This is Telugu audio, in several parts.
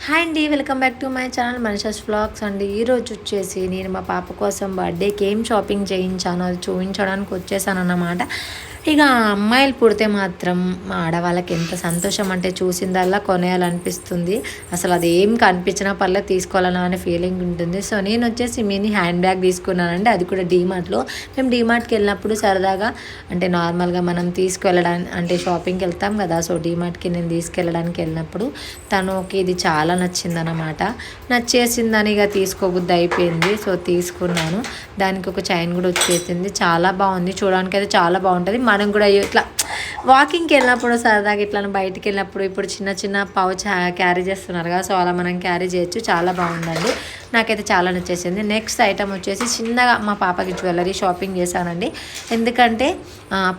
హాయ్ అండి, welcome back to my channel Manisha's vlogs అండి. ఈరోజు వచ్చేసి నేను మా పాప కోసం బర్త్డేకి ఏం షాపింగ్ చేయించానో అది చూపించడానికి వచ్చేసాను అన్నమాట. ఇక అమ్మాయిలు పుడితే మాత్రం మా ఆడవాళ్ళకి ఎంత సంతోషం అంటే చూసిందల్లా కొనేయాలనిపిస్తుంది. అసలు అది ఏం కనిపించినా పర్లేదు తీసుకోవాలన్నా అనే ఫీలింగ్ ఉంటుంది. సో నేను వచ్చేసి మినీ హ్యాండ్ బ్యాగ్ తీసుకున్నానండి, అది కూడా డీమార్ట్లో. మేము డీమార్ట్కి వెళ్ళినప్పుడు సరదాగా అంటే నార్మల్గా మనం తీసుకువెళ్ళడానికి అంటే షాపింగ్కి వెళ్తాం కదా, సో డీమార్ట్కి నేను తీసుకెళ్ళడానికి వెళ్ళినప్పుడు తనకి ఇది చాలా నచ్చిందనమాట. నచ్చేసిందని ఇక తీసుకోబుద్ధి అయిపోయింది. సో తీసుకున్నాను. దానికి ఒక చైన్ కూడా వచ్చేసింది, చాలా బాగుంది, చూడడానికి అయితే చాలా బాగుంటుంది. మనం కూడా ఇట్లా వాకింగ్కి వెళ్ళినప్పుడు సరదాగా ఇట్లా బయటికి వెళ్ళినప్పుడు ఇప్పుడు చిన్న చిన్న పౌచ్ క్యారీ చేస్తున్నారు కదా, సో అలా మనం క్యారీ చేయొచ్చు. చాలా బాగుందండి, నాకైతే చాలా నచ్చేసింది. నెక్స్ట్ ఐటమ్ వచ్చేసి చిన్నగా మా పాపకి జ్యువెలరీ షాపింగ్ చేశానండి. ఎందుకంటే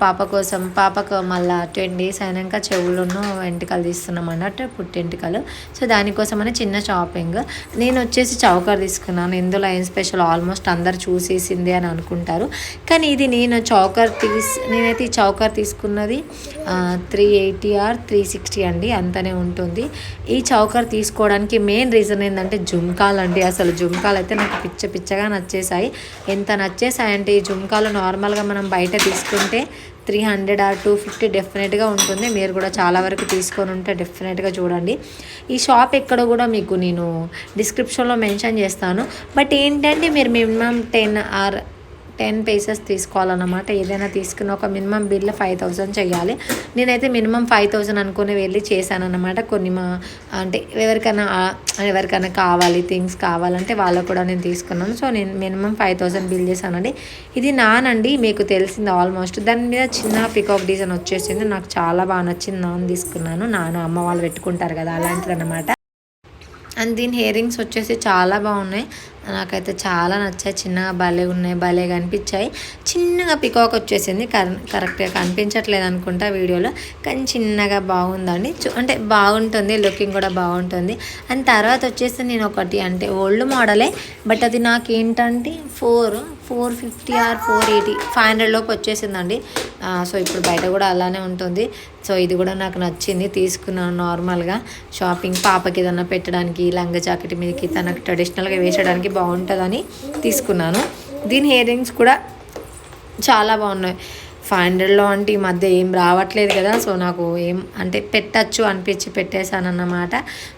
పాప కోసం పాపకు మళ్ళీ 10 days అయినాక చెవులను వెంట్రుకలు తీస్తున్నాం అన్నట్టు, పుట్టెంటుకలు. సో దానికోసమని చిన్న షాపింగ్. నేను వచ్చేసి చౌకర్ తీసుకున్నాను. ఇందులో ఏం స్పెషల్ ఆల్మోస్ట్ అందరు చూసేసింది అని అనుకుంటారు, కానీ ఇది నేనైతే ఈ చౌకర్ తీసుకున్నది 380 or 360 అండి, అంతనే ఉంటుంది. ఈ చౌకర్ తీసుకోవడానికి మెయిన్ రీజన్ ఏంటంటే జుమ్కాలు అండి. అసలు జుమ్కాలు అయితే నాకు పిచ్చగా నచ్చేసాయి. ఎంత నచ్చేసాయంటే ఈ జుమ్కాలు నార్మల్గా మనం బయట తీసుకుంటే 300 or 250 డెఫినెట్గా ఉంటుంది. మీరు కూడా చాలా వరకు తీసుకొని ఉంటే డెఫినెట్గా చూడండి. ఈ షాప్ ఎక్కడ కూడా మీకు నేను డిస్క్రిప్షన్లో మెన్షన్ చేస్తాను. బట్ ఏంటంటే మీరు మినిమం 10 పైసెస్ తీసుకోవాలన్నమాట. ఏదైనా తీసుకున్న ఒక మినిమం బిల్ 5000 చేయాలి. నేనైతే మినిమం 5000 అనుకుని వెళ్ళి చేశాను అన్నమాట. కొన్ని అంటే ఎవరికైనా కావాలి థింగ్స్ కావాలంటే వాళ్ళకు కూడా నేను తీసుకున్నాను. సో నేను మినిమం 5000 బిల్ చేశానండి. ఇది నానండి, మీకు తెలిసింది ఆల్మోస్ట్. దాని మీద చిన్న పికాక్ డిజైన్ వచ్చేసింది, నాకు చాలా బాగా నచ్చింది. నాన్ తీసుకున్నాను. నాను అమ్మ వాళ్ళు పెట్టుకుంటారు కదా, అలాంటిది అన్నమాట. అండ్ దీని ఇయరింగ్స్ వచ్చేసి చాలా బాగున్నాయి, నాకైతే చాలా నచ్చాయి. చిన్నగా భలే ఉన్నాయి, భలేగా అనిపించాయి. చిన్నగా పికాక్ వచ్చేసింది, కరెక్ట్గా కనిపించట్లేదు అనుకుంటా వీడియోలో, కానీ చిన్నగా బాగుందండి. అంటే బాగుంటుంది, లుకింగ్ కూడా బాగుంటుంది. అండ్ తర్వాత వచ్చేసి నేను ఒకటి అంటే ఓల్డ్ మోడలే, బట్ అది నాకు ఏంటంటే 450 or 480 500 లోపు వచ్చేసిందండి. సో ఇప్పుడు బయట కూడా అలానే ఉంటుంది. సో ఇది కూడా నాకు నచ్చింది, తీసుకున్నాను. నార్మల్గా షాపింగ్ పాపకి ఏదన్నా పెట్టడానికి, లంగా జాకెట్ మీదకి తనకు ట్రెడిషనల్గా వేసడానికి బాగుంటుందని తీసుకున్నాను. దీని ఇయరింగ్స్ కూడా చాలా బాగున్నాయి. 500లో అంటే ఈ మధ్య ఏం రావట్లేదు కదా, సో నాకు ఏం అంటే పెట్టచ్చు అనిపించి పెట్టేశాను అన్నమాట.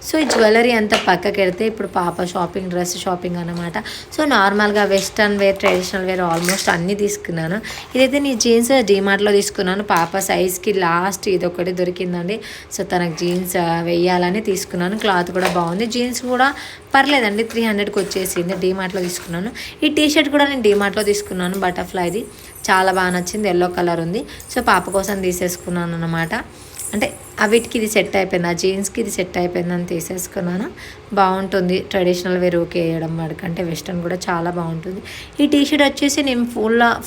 సో ఈ జ్యువెలరీ అంతా పక్కకి వెళ్తే ఇప్పుడు పాప షాపింగ్, డ్రెస్ షాపింగ్ అన్నమాట. సో నార్మల్గా western wear, traditional wear almost అన్నీ తీసుకున్నాను. ఇదైతే నీ జీన్స్ డీమార్ట్లో తీసుకున్నాను. పాప సైజ్కి లాస్ట్ ఇదొకటి దొరికిందండి. సో తనకు జీన్స్ వేయాలని తీసుకున్నాను. క్లాత్ కూడా బాగుంది, జీన్స్ కూడా పర్లేదండి. 300కి వచ్చేసింది, డీమార్ట్లో తీసుకున్నాను. ఈ టీషర్ట్ కూడా నేను డీమార్ట్లో తీసుకున్నాను, బటర్ఫ్లైది, చాలా బాగా నచ్చింది. ఎల్లో కలర్ ఉంది. సో పాప కోసం తీసేసుకున్నాను అన్నమాట. అంటే వీటికి ఇది సెట్ అయిపోయింది, ఆ జీన్స్కి ఇది సెట్ అయిపోయిందని తీసేసుకున్నాను. బాగుంటుంది ట్రెడిషనల్ వేర్ ఓకే వేయడం వాడికంటే, వెస్ట్రన్ కూడా చాలా బాగుంటుంది. ఈ టీషర్ట్ వచ్చేసి నేను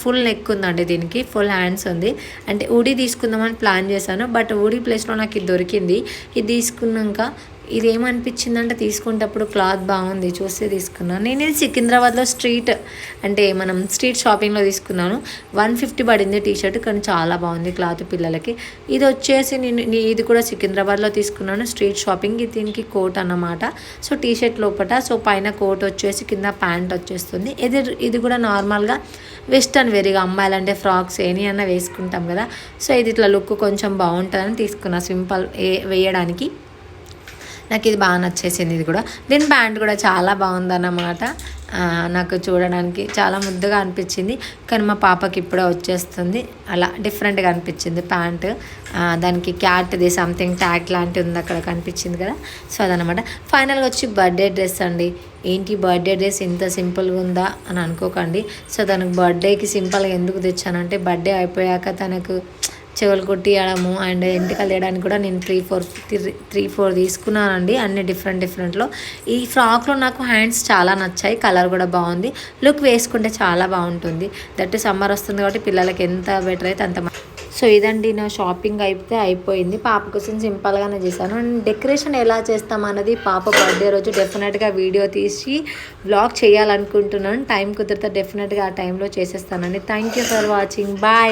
ఫుల్ నెక్ ఉందండి, దీనికి ఫుల్ హ్యాండ్స్ ఉంది. అంటే ఊడి తీసుకుందామని ప్లాన్ చేశాను, బట్ ఊడి ప్లేస్లో నాకు ఇది దొరికింది. ఇది తీసుకున్నాక ఇది ఏమనిపించిందంటే తీసుకునేటప్పుడు క్లాత్ బాగుంది చూస్తే తీసుకున్నాను. నేను ఇది సికింద్రాబాద్లో మనం స్ట్రీట్ షాపింగ్లో తీసుకున్నాను. 150 పడింది టీషర్ట్, కానీ చాలా బాగుంది క్లాత్ పిల్లలకి. ఇది వచ్చేసి ఇది కూడా సికింద్రాబాద్లో తీసుకున్నాను, స్ట్రీట్ షాపింగ్. దీనికి కోట్ అన్నమాట. సో టీషర్ట్ లోపల, సో పైన కోట్ వచ్చేసి కింద ప్యాంట్ వచ్చేస్తుంది. ఇది కూడా నార్మల్గా వెస్టర్న్ వేర్గా అమ్మాయిలంటే ఫ్రాక్స్ ఏని అన్న వేసుకుంటాం కదా, సో ఇది ఇట్లా లుక్ కొంచెం బాగుంటుందని తీసుకున్నా, సింపుల్ వేయడానికి. నాకు ఇది బాగా నచ్చేసింది. ఇది కూడా దీని ప్యాంట్ కూడా చాలా బాగుందన్నమాట. నాకు చూడడానికి చాలా ముద్దుగా అనిపించింది, కానీ మా పాపకి ఇప్పుడే వచ్చేస్తుంది, అలా డిఫరెంట్గా అనిపించింది ప్యాంట్. దానికి క్యాట్ది సంథింగ్ ట్యాగ్ లాంటిది ఉంది అక్కడ కనిపించింది కదా, సో అదనమాట. ఫైనల్గా వచ్చి బర్త్డే డ్రెస్ అండి. ఏంటి బర్త్డే డ్రెస్ ఇంత సింపుల్గా ఉందా అని అనుకోకండి. సో తనకు బర్త్డేకి సింపుల్గా ఎందుకు తెచ్చానంటే, బర్త్డే అయిపోయాక తనకు చెవులు కొట్టియడము అండ్ ఎంటికలు వేయడానికి కూడా నేను 3-4 తీసుకున్నానండి, అన్ని డిఫరెంట్లో. ఈ ఫ్రాక్లో నాకు హ్యాండ్స్ చాలా నచ్చాయి, కలర్ కూడా బాగుంది, లుక్ వేసుకుంటే చాలా బాగుంటుంది. దట్ సమ్మర్ వస్తుంది కాబట్టి పిల్లలకి ఎంత బెటర్ అయితే అంత. సో ఇదండి నా షాపింగ్ అయిపోయింది. పాప కోసం సింపుల్గానే చేశాను. అండ్ డెకరేషన్ ఎలా చేస్తామన్నది పాప బర్త్డే రోజు డెఫినెట్గా వీడియో తీసి వ్లాగ్ చేయాలనుకుంటున్నాను. టైం కుదిరితే డెఫినెట్గా ఆ టైంలో చేసేస్తానండి. Thank you for watching, bye.